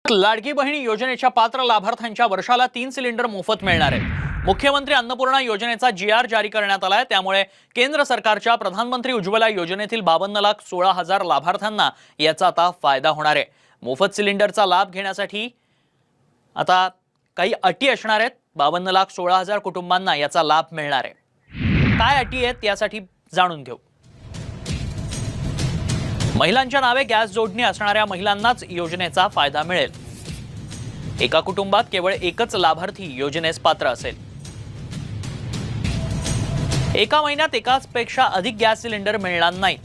लाडकी बहीण योजनेच्या पात्र लाभार्थ्यांच्या वर्षाला 3 सिलेंडर मोफत मिळणार आहेत। मुख्यमंत्री अन्नपूर्णा योजनेचा जीआर जारी करण्यात आलाय, त्यामुळे केंद्र सरकारच्या प्रधानमंत्री उज्ज्वला योजनेतील 52,16,000 लाभार्थ्यांना याचा आता फायदा होणार आहे। मोफत सिलेंडरचा लाभ घेण्यासाठी आता काही अटी असणार आहेत। 52,16,000 कुटुंबांना याचा लाभ मिळणार आहे। काय अटी आहेत यासाठी जाणून घेऊ। महिलांच्या नावे गॅस जोडणी असणाऱ्या महिलांनाच योजनेचा फायदा मिळेल। एका कुटुंबात केवळ एकच लाभार्थी योजनेस पात्र असेल। एका महिन्यात एकाच पेक्षा अधिक गॅस सिलेंडर मिळणार नाही।